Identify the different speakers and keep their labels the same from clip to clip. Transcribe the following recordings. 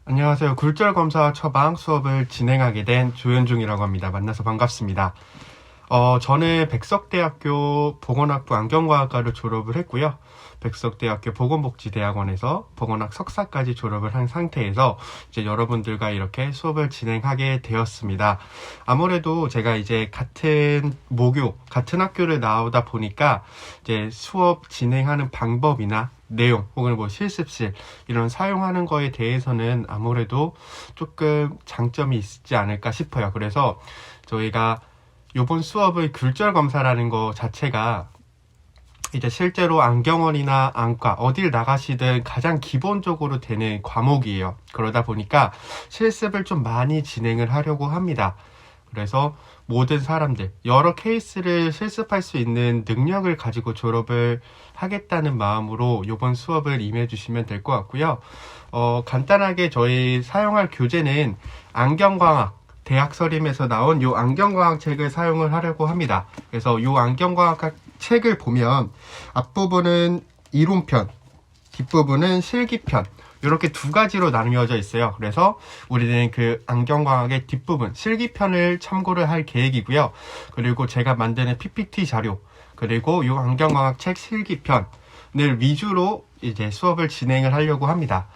Speaker 1: 안녕하세요. 굴절 검사 처방 수업을 진행하게 된 조현중이라고 합니다. 만나서 반갑습니다. 저는 백석대학교 보건학부 안경과학과를 졸업을 했고요. 백석대학교 보건복지대학원에서 보건학 석사까지 졸업을 한 상태에서 이제 여러분들과 이렇게 수업을 진행하게 되었습니다. 아무래도 제가 이제 같은 같은 학교를 나오다 보니까 이제 수업 진행하는 방법이나 내용 혹은 뭐 실습실 이런 사용하는 거에 대해서는 아무래도 조금 장점이 있지 않을까 싶어요. 그래서 저희가 이번 수업의 굴절 검사라는 거 자체가 이제 실제로 안경원이나 안과 어딜 나가시든 가장 기본적으로 되는 과목이에요. 그러다 보니까 실습을 좀 많이 진행을 하려고 합니다. 그래서 모든 사람들 여러 케이스를 실습할 수 있는 능력을 가지고 졸업을 하겠다는 마음으로 이번 수업을 임해 주시면 될 것 같고요. 간단하게 저희 사용할 교재는 안경광학 대학서림에서 나온 요 안경과학 책을 사용을 하려고 합니다. 그래서 요 안경과학 책을 보면 앞부분은 이론편, 뒷부분은 실기편 이렇게 두 가지로 나뉘어져 있어요. 그래서 우리는 그 안경과학의 뒷부분 실기편을 참고를 할 계획이고요. 그리고 제가 만드는 PPT 자료 그리고 요 안경과학 책 실기편을 위주로 이제 수업을 진행을 하려고 합니다.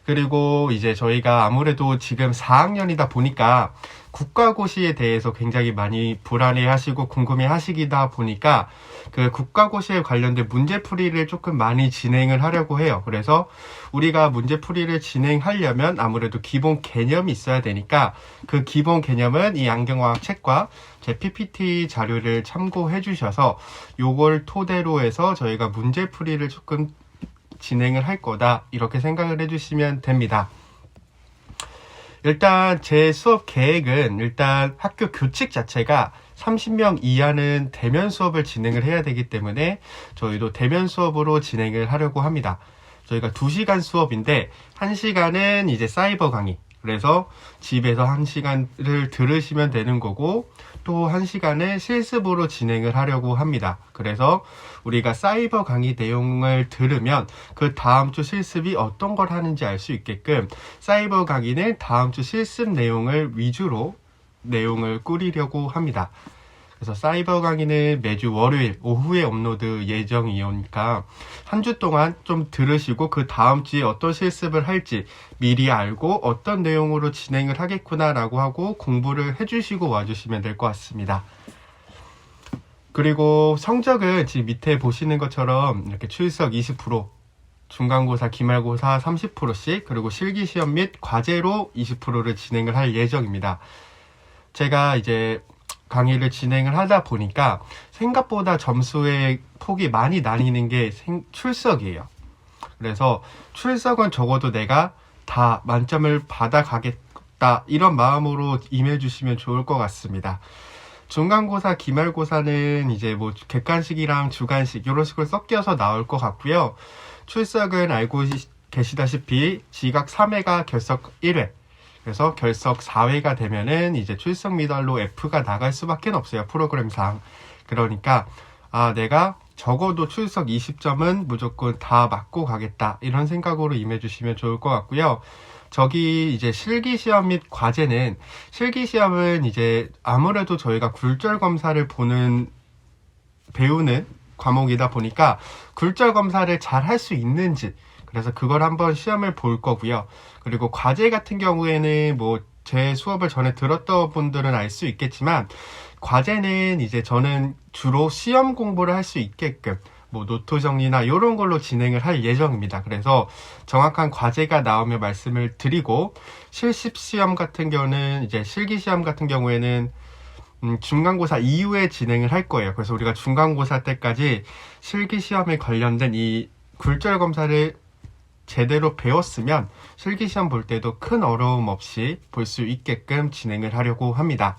Speaker 1: 그리고 이제 저희가 아무래도 지금 4학년이다 보니까 국가고시에 대해서 굉장히 많이 불안해 하시고 궁금해 하시기다 보니까 그 국가고시에 관련된 문제풀이를 조금 많이 진행을 하려고 해요. 그래서 우리가 문제풀이를 진행하려면 아무래도 기본 개념이 있어야 되니까 그 기본 개념은 이 안경과학 책과 제 PPT 자료를 참고해 주셔서 요걸 토대로 해서 저희가 문제풀이를 조금 진행을 할 거다 이렇게 생각을 해주시면 됩니다. 일단 제 수업 계획은 일단 학교 규칙 자체가 30명 이하는 대면 수업을 진행을 해야 되기 때문에 저희도 대면 수업으로 진행을 하려고 합니다. 저희가 2시간 수업인데 1시간은 이제 사이버 강의 그래서 집에서 1시간을 들으시면 되는 거고 또 1시간은 실습으로 진행을 하려고 합니다. 그래서 우리가 사이버 강의 내용을 들으면 그 다음 주 실습이 어떤 걸 하는지 알 수 있게끔 사이버 강의는 다음 주 실습 내용을 위주로 내용을 꾸리려고 합니다. 그래서 사이버 강의는 매주 월요일 오후에 업로드 예정이니까 한 주 동안 좀 들으시고 그 다음 주에 어떤 실습을 할지 미리 알고 어떤 내용으로 진행을 하겠구나 라고 하고 공부를 해주시고 와주시면 될 것 같습니다. 그리고 성적은 지금 밑에 보시는 것처럼 이렇게 출석 20%, 중간고사, 기말고사 30%씩 그리고 실기시험 및 과제로 20%를 진행을 할 예정입니다. 제가 이제 강의를 진행을 하다 보니까 생각보다 점수의 폭이 많이 나뉘는 게 출석이에요. 그래서 출석은 적어도 내가 다 만점을 받아가겠다 이런 마음으로 임해주시면 좋을 것 같습니다. 중간고사, 기말고사는 이제 뭐 객관식이랑 주관식 이런 식으로 섞여서 나올 것 같고요. 출석은 알고 계시다시피 지각 3회가 결석 1회 그래서 결석 4회가 되면은 이제 출석 미달로 F가 나갈 수밖에 없어요. 프로그램상. 그러니까 내가 적어도 출석 20점은 무조건 다 맞고 가겠다. 이런 생각으로 임해주시면 좋을 것 같고요. 저기 이제 실기시험 및 과제는 실기시험은 이제 아무래도 저희가 굴절 검사를 배우는 과목이다 보니까 굴절 검사를 잘 할 수 있는지 그래서 그걸 한번 시험을 볼 거고요. 그리고 과제 같은 경우에는 뭐 제 수업을 전에 들었던 분들은 알 수 있겠지만 과제는 이제 저는 주로 시험 공부를 할 수 있게끔 뭐 노트 정리나 이런 걸로 진행을 할 예정입니다. 그래서 정확한 과제가 나오면 말씀을 드리고 실습시험 같은 경우는 이제 실기시험 같은 경우에는 중간고사 이후에 진행을 할 거예요. 그래서 우리가 중간고사 때까지 실기시험에 관련된 이 굴절 검사를 제대로 배웠으면 실기시험 볼 때도 큰 어려움 없이 볼 수 있게끔 진행을 하려고 합니다.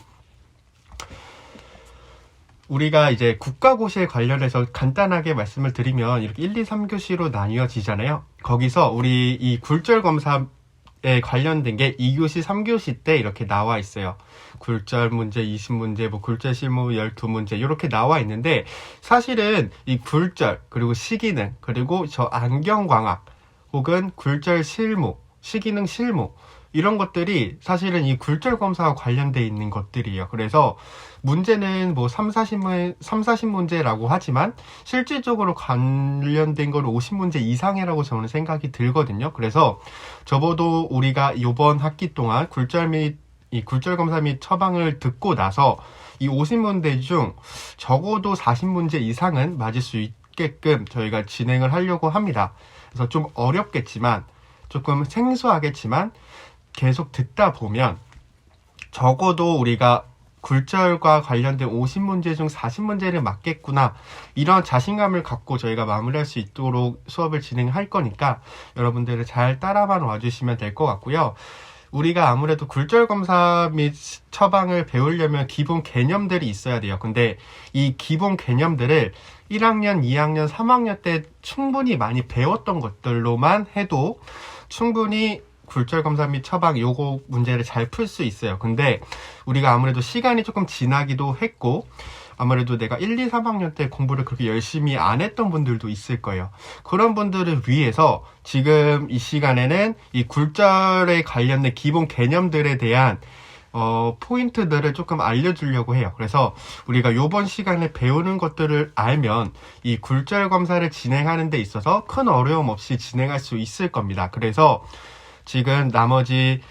Speaker 1: 우리가 이제 국가고시에 관련해서 간단하게 말씀을 드리면 이렇게 1, 2, 3교시로 나뉘어지잖아요. 거기서 우리 이 굴절 검사에 관련된 게 2교시, 3교시 때 이렇게 나와 있어요. 굴절 문제 20문제, 뭐 굴절 실무 12문제 이렇게 나와 있는데 사실은 이 굴절, 그리고 시기능, 그리고 저 안경광학 혹은 굴절 실무, 시기능 실무 이런 것들이 사실은 이 굴절 검사와 관련돼 있는 것들이에요. 그래서 문제는 뭐 3, 40문제라고 하지만 실질적으로 관련된 건 50문제 이상이라고 저는 생각이 들거든요. 그래서 적어도 우리가 이번 학기 동안 이 굴절 검사 및 처방을 듣고 나서 이 50문제 중 적어도 40문제 이상은 맞을 수 있게끔 저희가 진행을 하려고 합니다. 그래서 좀 어렵겠지만 조금 생소하겠지만 계속 듣다 보면 적어도 우리가 굴절과 관련된 50문제 중 40문제를 맞겠구나, 이런 자신감을 갖고 저희가 마무리할 수 있도록 수업을 진행할 거니까 여러분들은 잘 따라만 와주시면 될 것 같고요. 우리가 아무래도 굴절 검사 및 처방을 배우려면 기본 개념들이 있어야 돼요. 근데 이 기본 개념들을 1학년, 2학년, 3학년 때 충분히 많이 배웠던 것들로만 해도 충분히 굴절 검사 및 처방 요거 문제를 잘 풀 수 있어요. 근데 우리가 아무래도 시간이 조금 지나기도 했고 아무래도 내가 1, 2, 3학년 때 공부를 그렇게 열심히 안 했던 분들도 있을 거예요. 그런 분들을 위해서 지금 이 시간에는 이 굴절에 관련된 기본 개념들에 대한 포인트들을 조금 알려주려고 해요. 그래서 우리가 요번 시간에 배우는 것들을 알면 이 굴절 검사를 진행하는 데 있어서 큰 어려움 없이 진행할 수 있을 겁니다. 그래서 지금 나머지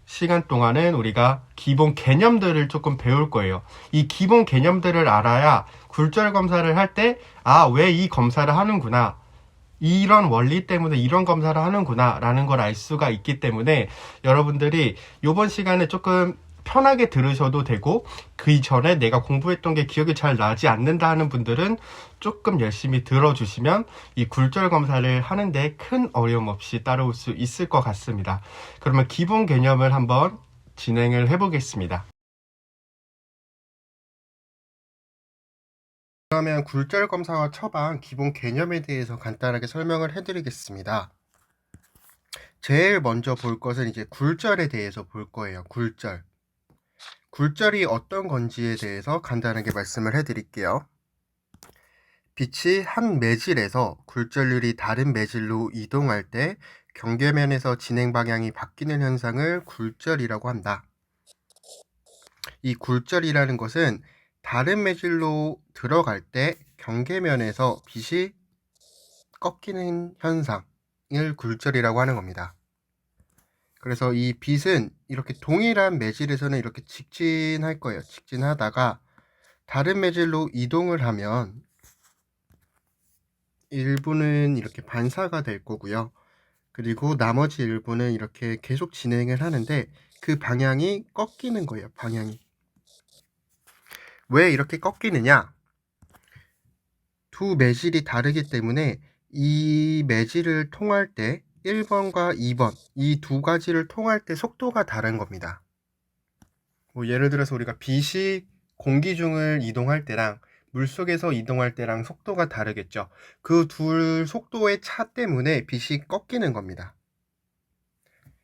Speaker 1: 시간 동안은 우리가 기본 개념들을 조금 배울 거예요. 이 기본 개념들을 알아야 굴절 검사를 할 때, 왜 이 검사를 하는구나, 이런 원리 때문에 이런 검사를 하는구나 라는 걸 알 수가 있기 때문에 여러분들이 이번 시간에 조금 편하게 들으셔도 되고, 그 이전에 내가 공부했던 게 기억이 잘 나지 않는다 하는 분들은 조금 열심히 들어주시면 이 굴절 검사를 하는데 큰 어려움 없이 따라올 수 있을 것 같습니다. 그러면 기본 개념을 한번 진행을 해보겠습니다. 그러면 굴절 검사와 처방 기본 개념에 대해서 간단하게 설명을 해드리겠습니다. 제일 먼저 볼 것은 이제 굴절에 대해서 볼 거예요. 굴절이 어떤 건지에 대해서 간단하게 말씀을 해드릴게요. 빛이 한 매질에서 굴절률이 다른 매질로 이동할 때 경계면에서 진행 방향이 바뀌는 현상을 굴절이라고 한다. 이 굴절이라는 것은 다른 매질로 들어갈 때 경계면에서 빛이 꺾이는 현상을 굴절이라고 하는 겁니다. 그래서 이 빛은 이렇게 동일한 매질에서는 이렇게 직진할 거예요. 직진하다가 다른 매질로 이동을 하면 일부는 이렇게 반사가 될 거고요. 그리고 나머지 일부는 이렇게 계속 진행을 하는데 그 방향이 꺾이는 거예요. 방향이. 왜 이렇게 꺾이느냐? 두 매질이 다르기 때문에 이 매질을 통할 때 1번과 2번 이 두 가지를 통할 때 속도가 다른 겁니다. 예를 들어서 우리가 빛이 공기 중을 이동할 때랑 물속에서 이동할 때랑 속도가 다르겠죠. 그 둘 속도의 차 때문에 빛이 꺾이는 겁니다.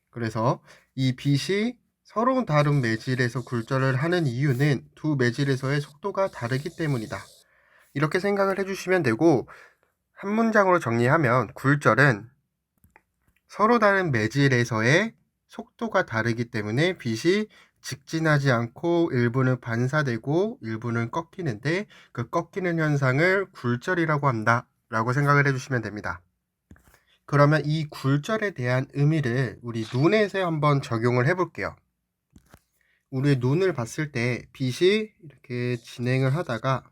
Speaker 1: 그래서 이 빛이 서로 다른 매질에서 굴절을 하는 이유는 두 매질에서의 속도가 다르기 때문이다. 이렇게 생각을 해주시면 되고, 한 문장으로 정리하면 굴절은 서로 다른 매질에서의 속도가 다르기 때문에 빛이 직진하지 않고 일부는 반사되고 일부는 꺾이는데 그 꺾이는 현상을 굴절이라고 한다 라고 생각을 해주시면 됩니다. 그러면 이 굴절에 대한 의미를 우리 눈에서 한번 적용을 해볼게요. 우리 눈을 봤을 때 빛이 이렇게 진행을 하다가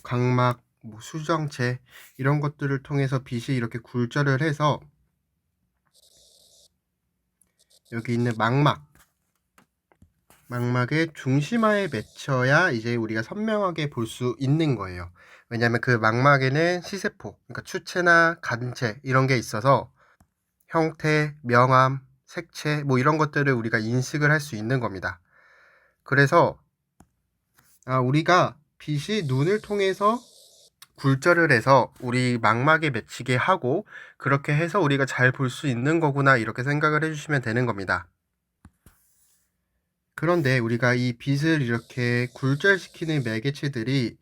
Speaker 1: 각막, 수정체 이런 것들을 통해서 빛이 이렇게 굴절을 해서 여기 있는 망막의 중심화에 맺혀야 이제 우리가 선명하게 볼 수 있는 거예요. 왜냐하면 그 망막에는 시세포, 그러니까 추체나 간체 이런 게 있어서 형태, 명암, 색채 이런 것들을 우리가 인식을 할 수 있는 겁니다. 그래서 우리가 빛이 눈을 통해서 굴절을 해서 우리 망막에 맺히게 하고 그렇게 해서 우리가 잘 볼 수 있는 거구나 이렇게 생각을 해주시면 되는 겁니다. 그런데 우리가 이 빛을 이렇게 굴절시키는 매개체들이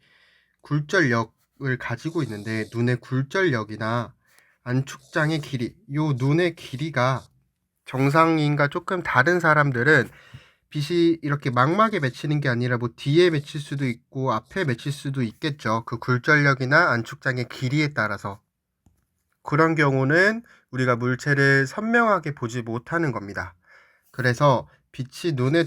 Speaker 1: 굴절력을 가지고 있는데 눈의 굴절력이나 안축장의 길이, 요 눈의 길이가 정상인과 조금 다른 사람들은 빛이 이렇게 망막에 맺히는 게 아니라 뭐 뒤에 맺힐 수도 있고 앞에 맺힐 수도 있겠죠. 그 굴절력이나 안축장의 길이에 따라서. 그런 경우는 우리가 물체를 선명하게 보지 못하는 겁니다. 그래서 빛이 눈에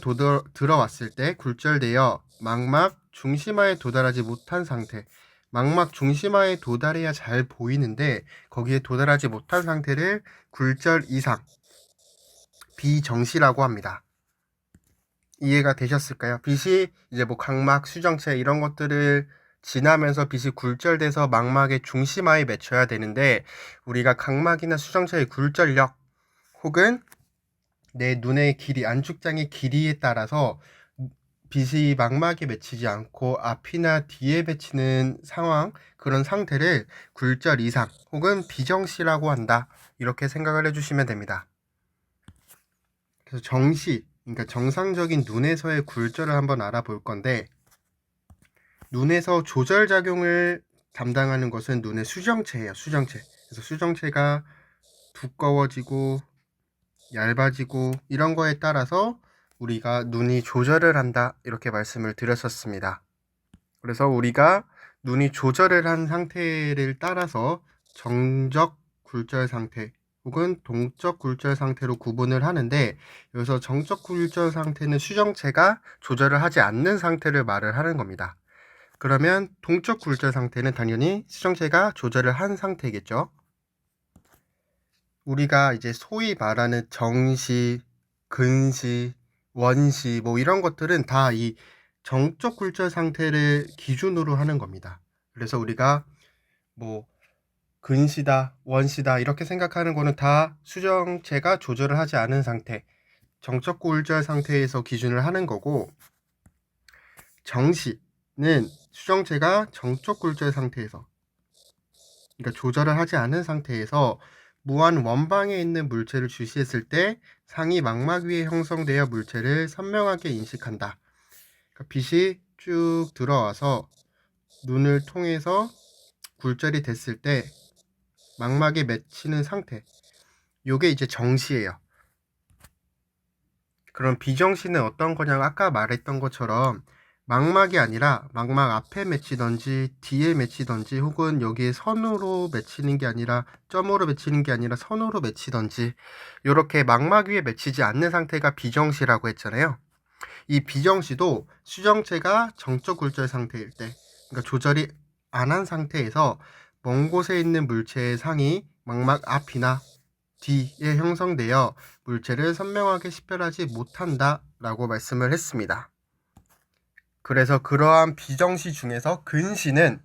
Speaker 1: 들어왔을 때 굴절되어 망막 중심화에 도달하지 못한 상태, 망막 중심화에 도달해야 잘 보이는데 거기에 도달하지 못한 상태를 굴절 이상, 비정시라고 합니다. 이해가 되셨을까요? 빛이 이제 뭐 각막, 수정체 이런 것들을 지나면서 빛이 굴절돼서 망막의 중심화에 맺혀야 되는데 우리가 각막이나 수정체의 굴절력 혹은 내 눈의 길이, 안축장의 길이에 따라서 빛이 망막에 맺히지 않고 앞이나 뒤에 맺히는 상황, 그런 상태를 굴절 이상 혹은 비정시라고 한다. 이렇게 생각을 해주시면 됩니다. 그래서 정시, 그러니까 정상적인 눈에서의 굴절을 한번 알아볼 건데, 눈에서 조절작용을 담당하는 것은 눈의 수정체예요. 수정체. 그래서 수정체가 두꺼워지고 얇아지고 이런 거에 따라서 우리가 눈이 조절을 한다, 이렇게 말씀을 드렸었습니다. 그래서 우리가 눈이 조절을 한 상태를 따라서 정적 굴절 상태 혹은 동적 굴절 상태로 구분을 하는데, 여기서 정적 굴절 상태는 수정체가 조절을 하지 않는 상태를 말을 하는 겁니다. 그러면 동적 굴절 상태는 당연히 수정체가 조절을 한 상태겠죠. 우리가 이제 소위 말하는 정시, 근시, 원시 뭐 이런 것들은 다 이 정적 굴절 상태를 기준으로 하는 겁니다. 그래서 우리가 뭐 근시다, 원시다 이렇게 생각하는 거는 다 수정체가 조절을 하지 않은 상태, 정적 굴절 상태에서 기준을 하는 거고, 정시는 수정체가 정적 굴절 상태에서, 그러니까 조절을 하지 않은 상태에서 무한 원방에 있는 물체를 주시했을 때 상이 망막 위에 형성되어 물체를 선명하게 인식한다. 그러니까 빛이 쭉 들어와서 눈을 통해서 굴절이 됐을 때 망막에 맺히는 상태, 요게 이제 정시예요. 그럼 비정시는 어떤 거냐면 아까 말했던 것처럼 망막이 아니라 망막 앞에 맺히던지 뒤에 맺히던지 혹은 여기에 선으로 맺히는 게 아니라 점으로 맺히는 게 아니라 선으로 맺히던지 이렇게 망막 위에 맺히지 않는 상태가 비정시라고 했잖아요. 이 비정시도 수정체가 정적 굴절 상태일 때, 그러니까 조절이 안 한 상태에서 먼 곳에 있는 물체의 상이 망막 앞이나 뒤에 형성되어 물체를 선명하게 식별하지 못한다 라고 말씀을 했습니다. 그래서 그러한 비정시 중에서 근시는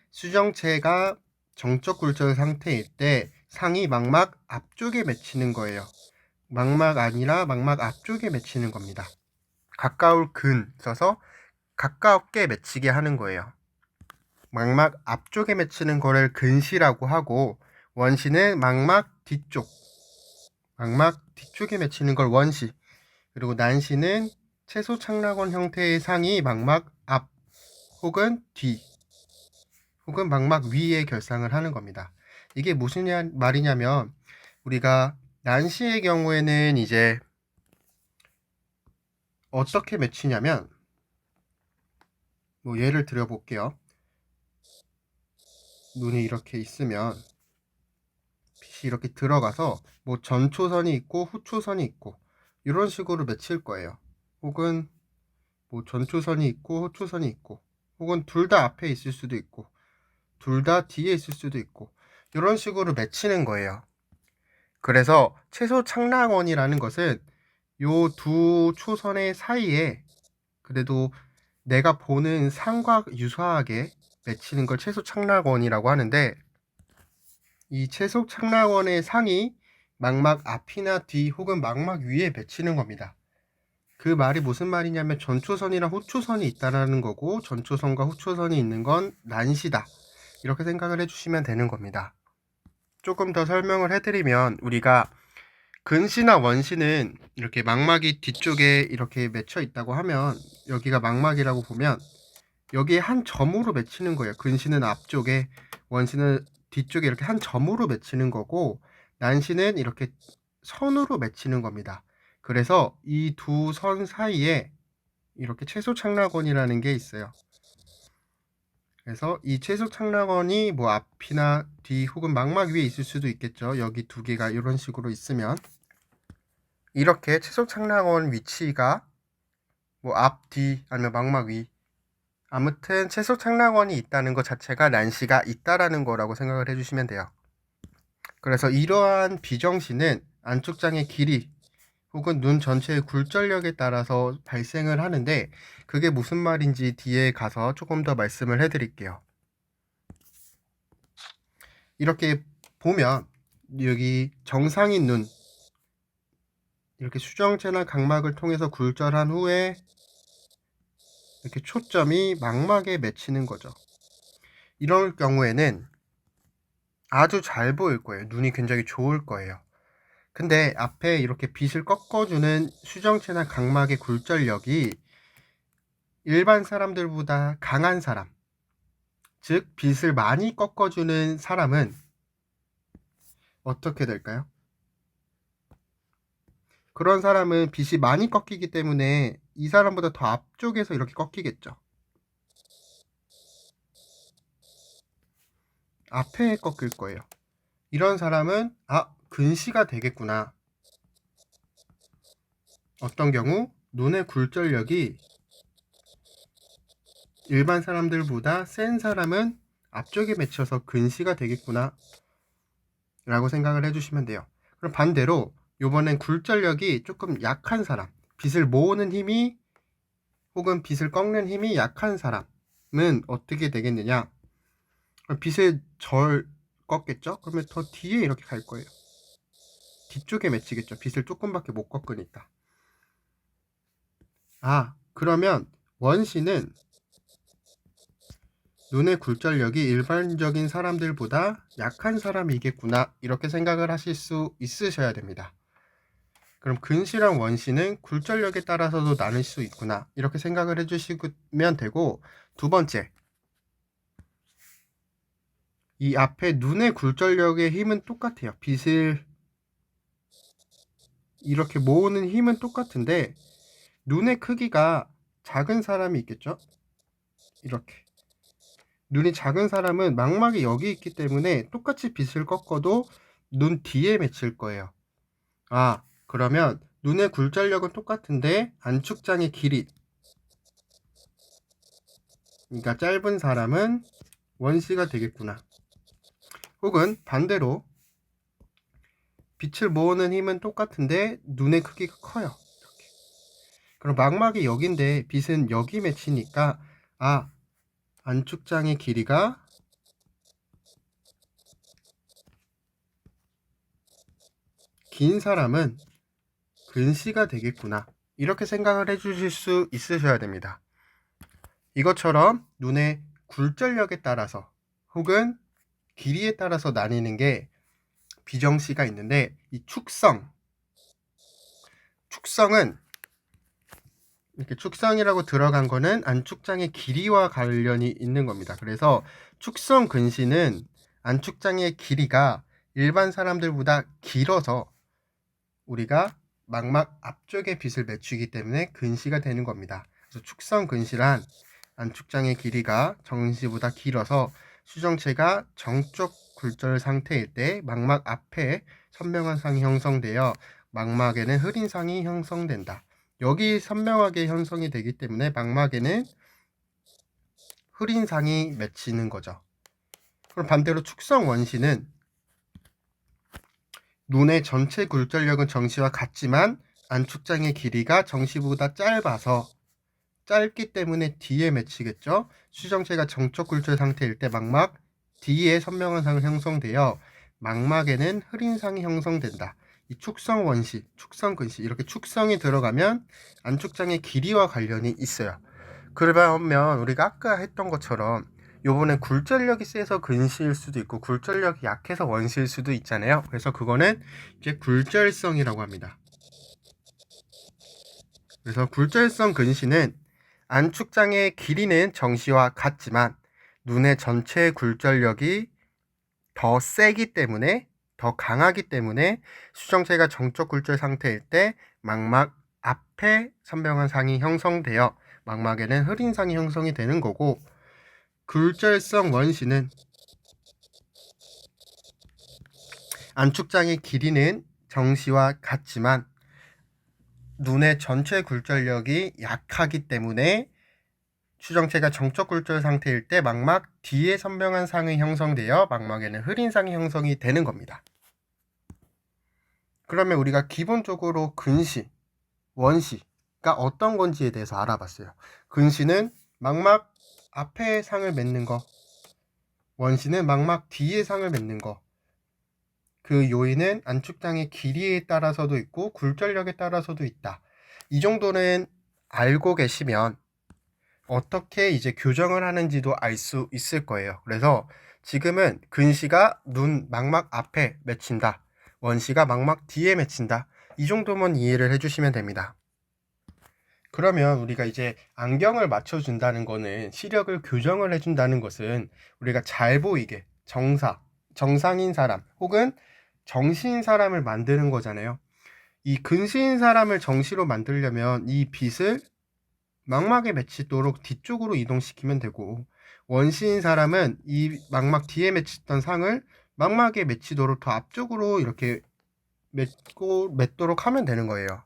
Speaker 1: 수정체가 정적 굴절 상태일 때 상이 망막 앞쪽에 맺히는 거예요. 망막 아니라 망막 앞쪽에 맺히는 겁니다. 가까울 근 써서 가깝게 맺히게 하는 거예요. 망막 앞쪽에 맺히는 거를 근시라고 하고, 원시는 망막 뒤쪽에 맺히는 걸 원시, 그리고 난시는 채소 착락원 형태의 상이 망막 앞 혹은 뒤 혹은 망막 위에 결상을 하는 겁니다. 이게 무슨 말이냐면, 우리가 난시의 경우에는 이제 어떻게 맺히냐면, 뭐 예를 들어 볼게요. 눈이 이렇게 있으면 빛이 이렇게 들어가서 뭐 전초선이 있고 후초선이 있고 이런 식으로 맺힐 거예요. 혹은 뭐 전초선이 있고 후초선이 있고, 혹은 둘 다 앞에 있을 수도 있고 둘 다 뒤에 있을 수도 있고 이런 식으로 맺히는 거예요. 그래서 채소 착락원이라는 것은 요 두 초선의 사이에 그래도 내가 보는 상과 유사하게 맺히는 걸 채소 착락원이라고 하는데, 이 채소 착락원의 상이 망막 앞이나 뒤 혹은 망막 위에 맺히는 겁니다. 그 말이 무슨 말이냐면 전초선이랑 후초선이 있다라는 거고, 전초선과 후초선이 있는 건 난시다, 이렇게 생각을 해주시면 되는 겁니다. 조금 더 설명을 해드리면, 우리가 근시나 원시는 이렇게 망막이 뒤쪽에 이렇게 맺혀 있다고 하면, 여기가 망막이라고 보면 여기에 한 점으로 맺히는 거예요. 근시는 앞쪽에, 원시는 뒤쪽에 이렇게 한 점으로 맺히는 거고 난시는 이렇게 선으로 맺히는 겁니다. 그래서 이 두 선 사이에 이렇게 채소착락원이라는 게 있어요. 그래서 이 채소착락원이 뭐 앞이나 뒤 혹은 망막 위에 있을 수도 있겠죠. 여기 두 개가 이런 식으로 있으면 이렇게 채소착락원 위치가 뭐 앞, 뒤 아니면 망막 위, 아무튼 채소착락원이 있다는 것 자체가 난시가 있다라는 거라고 생각을 해주시면 돼요. 그래서 이러한 비정시는 안축장의 길이 혹은 눈 전체의 굴절력에 따라서 발생을 하는데 그게 무슨 말인지 뒤에 가서 조금 더 말씀을 해드릴게요. 이렇게 보면 여기 정상인 눈 이렇게 수정체나 각막을 통해서 굴절한 후에 이렇게 초점이 망막에 맺히는 거죠. 이럴 경우에는 아주 잘 보일 거예요. 눈이 굉장히 좋을 거예요. 근데 앞에 이렇게 빛을 꺾어주는 수정체나 각막의 굴절력이 일반 사람들보다 강한 사람, 즉 빛을 많이 꺾어주는 사람은 어떻게 될까요? 그런 사람은 빛이 많이 꺾이기 때문에 이 사람보다 더 앞쪽에서 이렇게 꺾이겠죠. 앞에 꺾일 거예요. 이런 사람은 근시가 되겠구나. 어떤 경우 눈의 굴절력이 일반 사람들보다 센 사람은 앞쪽에 맺혀서 근시가 되겠구나 라고 생각을 해주시면 돼요. 그럼 반대로 요번엔 굴절력이 조금 약한 사람, 빛을 모으는 힘이 혹은 빛을 꺾는 힘이 약한 사람은 어떻게 되겠느냐? 빛을 절 꺾겠죠? 그러면 더 뒤에 이렇게 갈 거예요. 뒤쪽에 맺히겠죠. 빛을 조금밖에 못 꺾으니까. 그러면 원시는 눈의 굴절력이 일반적인 사람들보다 약한 사람이겠구나 이렇게 생각을 하실 수 있으셔야 됩니다. 그럼 근시랑 원시는 굴절력에 따라서도 나눌 수 있구나 이렇게 생각을 해주시면 되고, 두 번째, 이 앞에 눈의 굴절력의 힘은 똑같아요. 빛을 이렇게 모으는 힘은 똑같은데 눈의 크기가 작은 사람이 있겠죠. 이렇게 눈이 작은 사람은 망막이 여기 있기 때문에 똑같이 빛을 꺾어도 눈 뒤에 맺힐 거예요. 그러면 눈의 굴절력은 똑같은데 안축장의 길이, 그러니까 짧은 사람은 원시가 되겠구나. 혹은 반대로 빛을 모으는 힘은 똑같은데 눈의 크기가 커요. 이렇게. 그럼 망막이 여기인데 빛은 여기 맺히니까 안축장의 길이가 긴 사람은 근시가 되겠구나 이렇게 생각을 해주실 수 있으셔야 됩니다. 이것처럼 눈의 굴절력에 따라서 혹은 길이에 따라서 나뉘는 게 비정시가 있는데, 이 축성은 이렇게 축성이라고 들어간 거는 안축장의 길이와 관련이 있는 겁니다. 그래서 축성 근시는 안축장의 길이가 일반 사람들보다 길어서 우리가 망막 앞쪽에 빛을 맺히기 때문에 근시가 되는 겁니다. 그래서 축성 근시란 안축장의 길이가 정시보다 길어서 수정체가 정적 굴절 상태일 때 망막 앞에 선명한 상이 형성되어 망막에는 흐린 상이 형성된다. 여기 선명하게 형성이 되기 때문에 망막에는 흐린 상이 맺히는 거죠. 그럼 반대로 축성 원시는 눈의 전체 굴절력은 정시와 같지만 안축장의 길이가 정시보다 짧기 때문에 뒤에 맺히겠죠. 수정체가 정적 굴절 상태일 때 망막 뒤에 선명한 상이 형성되어 망막에는 흐린 상이 형성된다. 이 축성 원시, 축성 근시 이렇게 축성이 들어가면 안축장의 길이와 관련이 있어요. 그러면 우리가 아까 했던 것처럼 요번엔 굴절력이 세서 근시일 수도 있고 굴절력이 약해서 원시일 수도 있잖아요. 그래서 그거는 이제 굴절성이라고 합니다. 그래서 굴절성 근시는 안축장의 길이는 정시와 같지만 눈의 전체 굴절력이 더 세기 때문에, 더 강하기 때문에 수정체가 정적 굴절 상태일 때 망막 앞에 선명한 상이 형성되어 망막에는 흐린 상이 형성이 되는 거고, 굴절성 원시는 안축장의 길이는 정시와 같지만 눈의 전체 굴절력이 약하기 때문에 수정체가 정적 굴절 상태일 때 망막 뒤에 선명한 상이 형성되어 망막에는 흐린 상이 형성이 되는 겁니다. 그러면 우리가 기본적으로 근시, 원시가 어떤 건지에 대해서 알아봤어요. 근시는 망막 앞에 상을 맺는 거, 원시는 망막 뒤에 상을 맺는 거. 그 요인은 안축장의 길이에 따라서도 있고 굴절력에 따라서도 있다. 이 정도는 알고 계시면 어떻게 이제 교정을 하는지도 알 수 있을 거예요. 그래서 지금은 근시가 눈 망막 앞에 맺힌다, 원시가 망막 뒤에 맺힌다, 이 정도만 이해를 해주시면 됩니다. 그러면 우리가 이제 안경을 맞춰준다는 거는, 시력을 교정을 해준다는 것은 우리가 잘 보이게 정상인 사람 혹은 정시인 사람을 만드는 거잖아요. 이 근시인 사람을 정시로 만들려면 이 빛을 망막에 맺히도록 뒤쪽으로 이동시키면 되고, 원시인 사람은 이 망막 뒤에 맺히던 상을 망막에 맺히도록 더 앞쪽으로 이렇게 맺도록 하면 되는 거예요.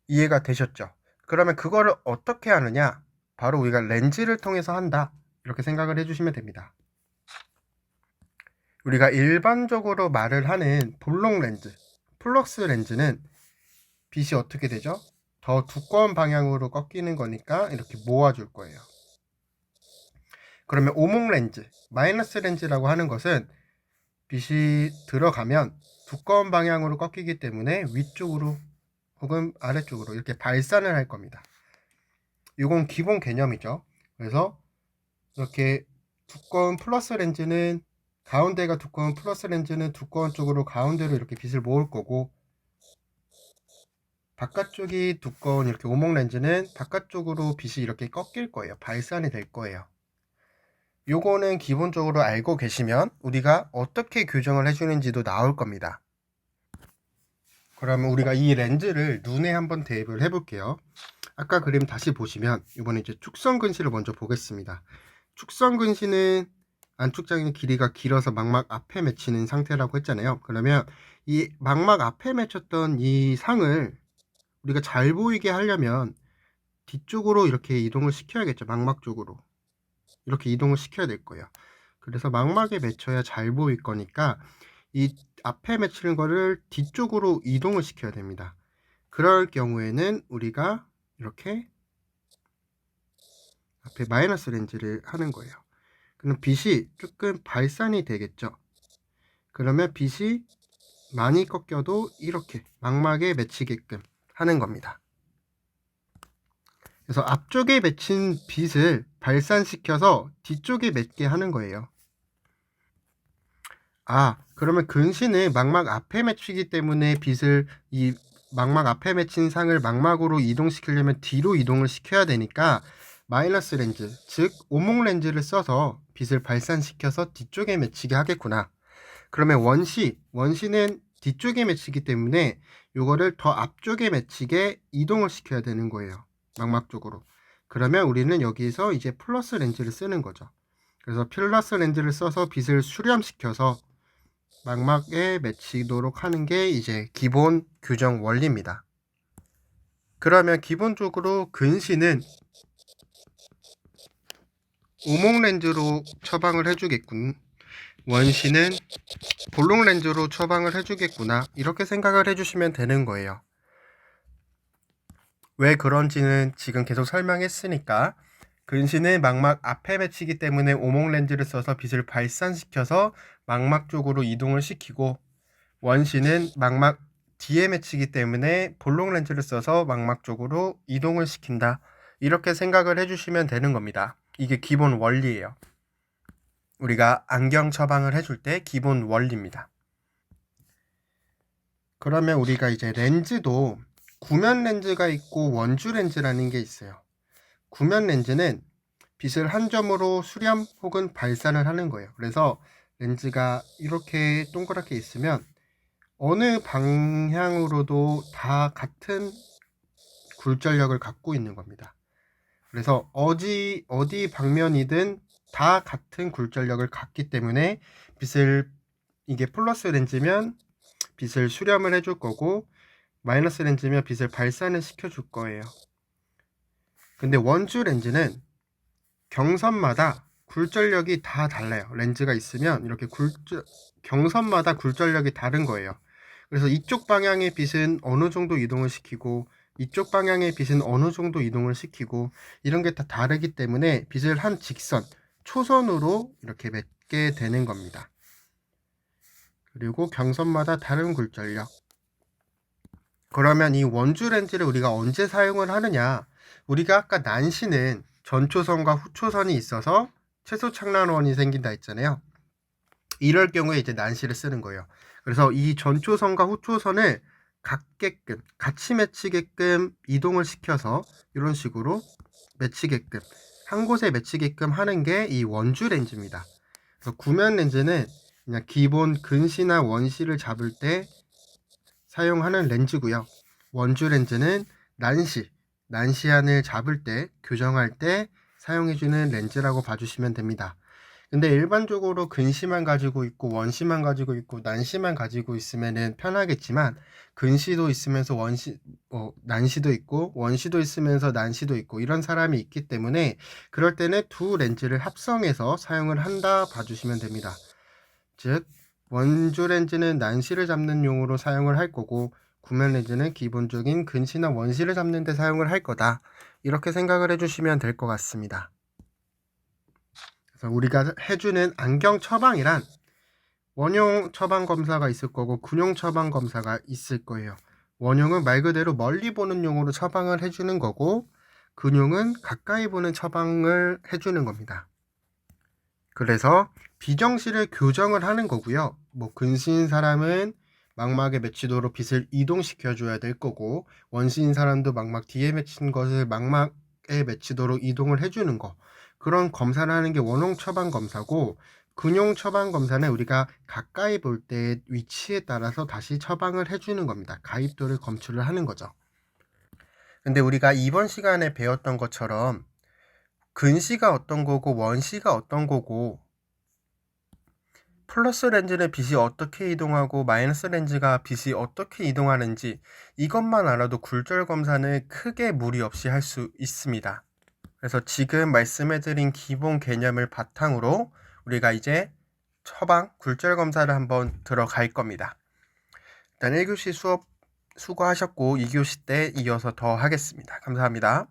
Speaker 1: 이해가 되셨죠? 그러면 그거를 어떻게 하느냐? 바로 우리가 렌즈를 통해서 한다, 이렇게 생각을 해주시면 됩니다. 우리가 일반적으로 말을 하는 볼록 렌즈, 플럭스 렌즈는 빛이 어떻게 되죠? 더 두꺼운 방향으로 꺾이는 거니까 이렇게 모아줄 거예요. 그러면 오목 렌즈, 마이너스 렌즈라고 하는 것은 빛이 들어가면 두꺼운 방향으로 꺾이기 때문에 위쪽으로 혹은 아래쪽으로 이렇게 발산을 할 겁니다. 이건 기본 개념이죠. 그래서 이렇게 두꺼운 플러스 렌즈는, 가운데가 두꺼운 플러스 렌즈는 두꺼운 쪽으로 가운데로 이렇게 빛을 모을 거고, 바깥쪽이 두꺼운 이렇게 오목 렌즈는 바깥쪽으로 빛이 이렇게 꺾일 거예요. 발산이 될 거예요. 요거는 기본적으로 알고 계시면 우리가 어떻게 교정을 해주는지도 나올 겁니다. 그러면 우리가 이 렌즈를 눈에 한번 대입을 해볼게요. 아까 그림 다시 보시면 이번에 이제 축성 근시를 먼저 보겠습니다. 축성 근시는 안축장의 길이가 길어서 망막 앞에 맺히는 상태라고 했잖아요. 그러면 이 망막 앞에 맺혔던 이 상을 우리가 잘 보이게 하려면 뒤쪽으로 이렇게 이동을 시켜야겠죠. 망막 쪽으로 이렇게 이동을 시켜야 될 거예요. 그래서 망막에 맺혀야 잘 보일 거니까 이 앞에 맺히는 거를 뒤쪽으로 이동을 시켜야 됩니다. 그럴 경우에는 우리가 이렇게 앞에 마이너스 렌즈를 하는 거예요. 그럼 빛이 조금 발산이 되겠죠. 그러면 빛이 많이 꺾여도 이렇게 망막에 맺히게끔 하는 겁니다. 그래서 앞쪽에 맺힌 빛을 발산시켜서 뒤쪽에 맺게 하는 거예요. 그러면 근시는 망막 앞에 맺히기 때문에 빛을, 이 망막 앞에 맺힌 상을 망막으로 이동시키려면 뒤로 이동을 시켜야 되니까 마이너스 렌즈, 즉 오목 렌즈를 써서 빛을 발산시켜서 뒤쪽에 맺히게 하겠구나. 그러면 원시는 뒤쪽에 맺히기 때문에 이거를 더 앞쪽에 맺히게 이동을 시켜야 되는 거예요. 망막 쪽으로. 그러면 우리는 여기서 이제 플러스 렌즈를 쓰는 거죠. 그래서 플러스 렌즈를 써서 빛을 수렴시켜서 망막에 맺히도록 하는 게 이제 기본 교정 원리입니다. 그러면 기본적으로 근시는 오목 렌즈로 처방을 해주겠군, 원시는 볼록 렌즈로 처방을 해주겠구나, 이렇게 생각을 해주시면 되는 거예요. 왜 그런지는 지금 계속 설명했으니까. 근시는 망막 앞에 맺히기 때문에 오목 렌즈를 써서 빛을 발산시켜서 망막 쪽으로 이동을 시키고, 원시는 망막 뒤에 맺히기 때문에 볼록 렌즈를 써서 망막 쪽으로 이동을 시킨다, 이렇게 생각을 해주시면 되는 겁니다. 이게 기본 원리예요. 우리가 안경 처방을 해줄 때 기본 원리입니다. 그러면 우리가 이제 렌즈도 구면 렌즈가 있고 원주 렌즈라는 게 있어요. 구면 렌즈는 빛을 한 점으로 수렴 혹은 발산을 하는 거예요. 그래서 렌즈가 이렇게 동그랗게 있으면 어느 방향으로도 다 같은 굴절력을 갖고 있는 겁니다. 그래서 어디 방면이든 다 같은 굴절력을 갖기 때문에 이게 플러스 렌즈면 빛을 수렴을 해줄 거고, 마이너스 렌즈면 빛을 발산을 시켜줄 거예요. 근데 원주 렌즈는 경선마다 굴절력이 다 달라요. 렌즈가 있으면 이렇게 경선마다 굴절력이 다른 거예요. 그래서 이쪽 방향의 빛은 어느 정도 이동을 시키고, 이쪽 방향의 빛은 어느 정도 이동을 시키고, 이런 게 다 다르기 때문에 빛을 한 직선, 초선으로 이렇게 맺게 되는 겁니다. 그리고 경선마다 다른 굴절력. 그러면 이 원주 렌즈를 우리가 언제 사용을 하느냐? 우리가 아까 난시는 전초선과 후초선이 있어서 최소 착란원이 생긴다 했잖아요. 이럴 경우에 이제 난시를 쓰는 거예요. 그래서 이 전초선과 후초선을 같이 맺히게끔 이동을 시켜서 이런 식으로 맺히게끔, 한 곳에 맺히게끔 하는 게 이 원주 렌즈입니다. 그래서 구면 렌즈는 그냥 기본 근시나 원시를 잡을 때 사용하는 렌즈고요. 원주 렌즈는 난시안을 잡을 때, 교정할 때 사용해주는 렌즈라고 봐주시면 됩니다. 근데 일반적으로 근시만 가지고 있고 원시만 가지고 있고 난시만 가지고 있으면 편하겠지만, 근시도 있으면서 난시도 있고 원시도 있으면서 난시도 있고 이런 사람이 있기 때문에 그럴 때는 두 렌즈를 합성해서 사용을 한다 봐주시면 됩니다. 즉 원주 렌즈는 난시를 잡는 용으로 사용을 할 거고, 구면 렌즈는 기본적인 근시나 원시를 잡는 데 사용을 할 거다, 이렇게 생각을 해주시면 될 것 같습니다. 그래서 우리가 해주는 안경 처방이란 원용 처방 검사가 있을 거고 군용 처방 검사가 있을 거예요. 원용은 말 그대로 멀리 보는 용으로 처방을 해주는 거고, 군용은 가까이 보는 처방을 해주는 겁니다. 그래서 비정시를 교정을 하는 거고요. 근시인 사람은 망막에 맺히도록 빛을 이동시켜 줘야 될 거고, 원시인 사람도 망막 뒤에 맺힌 것을 망막에 맺히도록 이동을 해주는 거, 그런 검사를 하는 게 원용 처방 검사고, 근용 처방 검사는 우리가 가까이 볼 때 위치에 따라서 다시 처방을 해주는 겁니다. 가입도를 검출을 하는 거죠. 근데 우리가 이번 시간에 배웠던 것처럼 근시가 어떤 거고 원시가 어떤 거고, 플러스 렌즈는 빛이 어떻게 이동하고 마이너스 렌즈가 빛이 어떻게 이동하는지, 이것만 알아도 굴절 검사는 크게 무리 없이 할 수 있습니다. 그래서 지금 말씀해드린 기본 개념을 바탕으로 우리가 이제 굴절 검사를 한번 들어갈 겁니다. 일단 1교시 수업 수고하셨고 2교시 때 이어서 더 하겠습니다. 감사합니다.